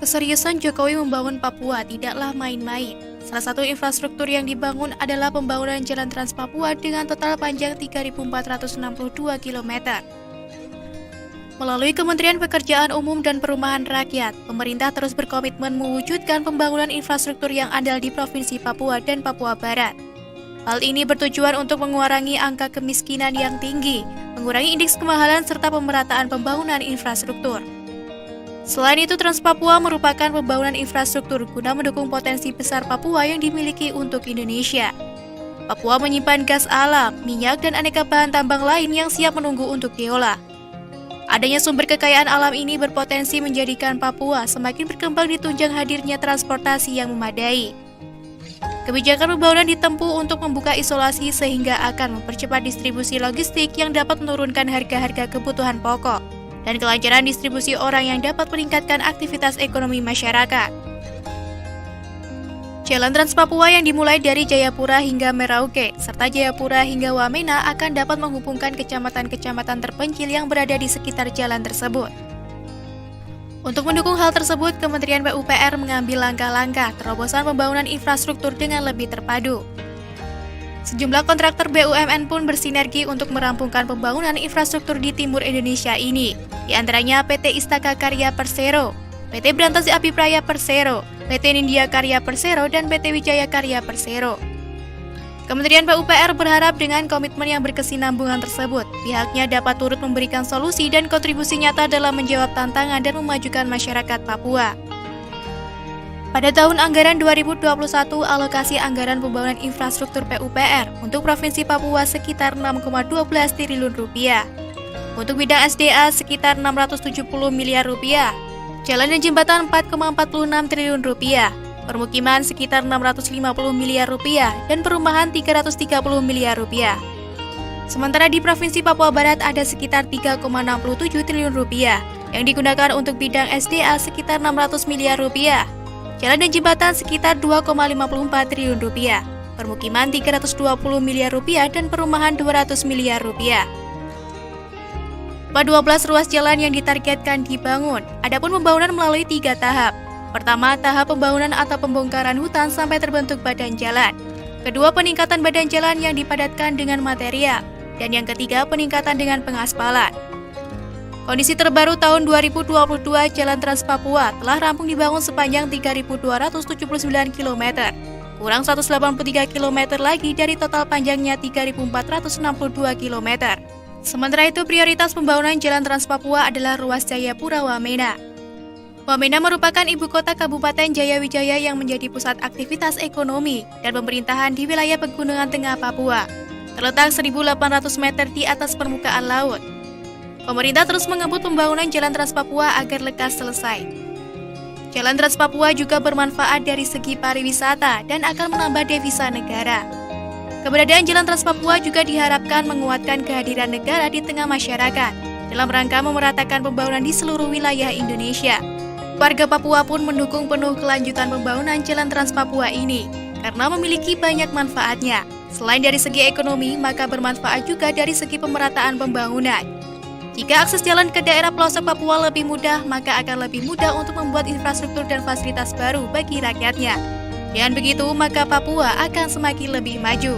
Keseriusan Jokowi membangun Papua tidaklah main-main. Salah satu infrastruktur yang dibangun adalah pembangunan Jalan Trans Papua dengan total panjang 3.462 km. Melalui Kementerian Pekerjaan Umum dan Perumahan Rakyat, pemerintah terus berkomitmen mewujudkan pembangunan infrastruktur yang andal di Provinsi Papua dan Papua Barat. Hal ini bertujuan untuk mengurangi angka kemiskinan yang tinggi, mengurangi indeks kemahalan serta pemerataan pembangunan infrastruktur. Selain itu, Trans Papua merupakan pembangunan infrastruktur guna mendukung potensi besar Papua yang dimiliki untuk Indonesia. Papua menyimpan gas alam, minyak, dan aneka bahan tambang lain yang siap menunggu untuk diolah. Adanya sumber kekayaan alam ini berpotensi menjadikan Papua semakin berkembang ditunjang hadirnya transportasi yang memadai. Kebijakan pembangunan ditempuh untuk membuka isolasi sehingga akan mempercepat distribusi logistik yang dapat menurunkan harga-harga kebutuhan pokok dan kelancaran distribusi orang yang dapat meningkatkan aktivitas ekonomi masyarakat. Jalan Trans Papua yang dimulai dari Jayapura hingga Merauke, serta Jayapura hingga Wamena akan dapat menghubungkan kecamatan-kecamatan terpencil yang berada di sekitar jalan tersebut. Untuk mendukung hal tersebut, Kementerian PUPR mengambil langkah-langkah terobosan pembangunan infrastruktur dengan lebih terpadu. Sejumlah kontraktor BUMN pun bersinergi untuk merampungkan pembangunan infrastruktur di timur Indonesia ini, di antaranya PT Istaka Karya Persero, PT Berantas Abipraya Persero, PT Nindya Karya Persero, dan PT Wijaya Karya Persero. Kementerian PUPR berharap dengan komitmen yang berkesinambungan tersebut, pihaknya dapat turut memberikan solusi dan kontribusi nyata dalam menjawab tantangan dan memajukan masyarakat Papua. Pada tahun anggaran 2021, alokasi anggaran pembangunan infrastruktur PUPR untuk Provinsi Papua sekitar 6,12 triliun rupiah. Untuk bidang SDA sekitar 670 miliar rupiah, jalan dan jembatan 4,46 triliun rupiah, permukiman sekitar 650 miliar rupiah, dan perumahan 330 miliar rupiah. Sementara di Provinsi Papua Barat ada sekitar 3,67 triliun rupiah yang digunakan untuk bidang SDA sekitar 600 miliar rupiah, jalan dan jembatan sekitar 2,54 triliun rupiah, permukiman 320 miliar rupiah, dan perumahan 200 miliar rupiah. 12 ruas jalan yang ditargetkan dibangun, adapun pembangunan melalui 3 tahap. Pertama, tahap pembangunan atau pembongkaran hutan sampai terbentuk badan jalan. Kedua, peningkatan badan jalan yang dipadatkan dengan material. Dan yang ketiga, peningkatan dengan pengaspalan. Kondisi terbaru tahun 2022, Jalan Trans Papua telah rampung dibangun sepanjang 3.279 km, kurang 183 km lagi dari total panjangnya 3.462 km. Sementara itu, prioritas pembangunan Jalan Trans Papua adalah ruas Jayapura Wamena. Wamena merupakan ibu kota Kabupaten Jayawijaya yang menjadi pusat aktivitas ekonomi dan pemerintahan di wilayah Pegunungan Tengah Papua. Terletak 1.800 meter di atas permukaan laut. Pemerintah terus mengebut pembangunan Jalan Trans Papua agar lekas selesai. Jalan Trans Papua juga bermanfaat dari segi pariwisata dan akan menambah devisa negara. Keberadaan Jalan Trans Papua juga diharapkan menguatkan kehadiran negara di tengah masyarakat dalam rangka memeratakan pembangunan di seluruh wilayah Indonesia. Warga Papua pun mendukung penuh kelanjutan pembangunan Jalan Trans Papua ini karena memiliki banyak manfaatnya. Selain dari segi ekonomi, maka bermanfaat juga dari segi pemerataan pembangunan. Jika akses jalan ke daerah pelosok Papua lebih mudah, maka akan lebih mudah untuk membuat infrastruktur dan fasilitas baru bagi rakyatnya. Dengan begitu, maka Papua akan semakin lebih maju.